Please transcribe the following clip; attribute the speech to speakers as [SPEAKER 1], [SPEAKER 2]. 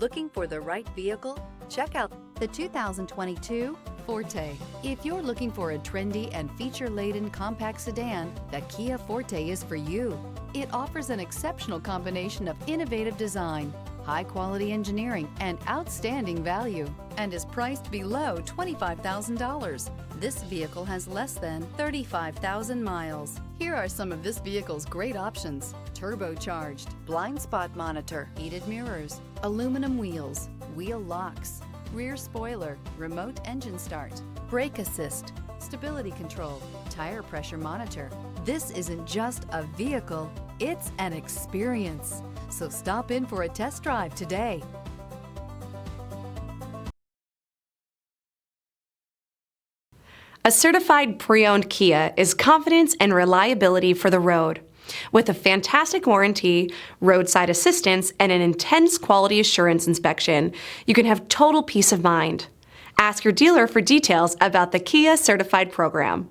[SPEAKER 1] Looking for the right vehicle? Check out the 2022 Forte. If you're looking for a trendy and feature-laden compact sedan, the Kia Forte is for you. It offers an exceptional combination of innovative design, high-quality engineering, and outstanding value, and is priced below $25,000. This vehicle has less than 35,000 miles. Here are some of this vehicle's great options: turbocharged, blind spot monitor, heated mirrors, aluminum wheels, wheel locks, rear spoiler, remote engine start, brake assist, stability control, tire pressure monitor. This isn't just a vehicle, it's an experience. So stop in for a test drive today.
[SPEAKER 2] A certified pre-owned Kia is confidence and reliability for the road. With a fantastic warranty, roadside assistance, and an intense quality assurance inspection, you can have total peace of mind. Ask your dealer for details about the Kia Certified program.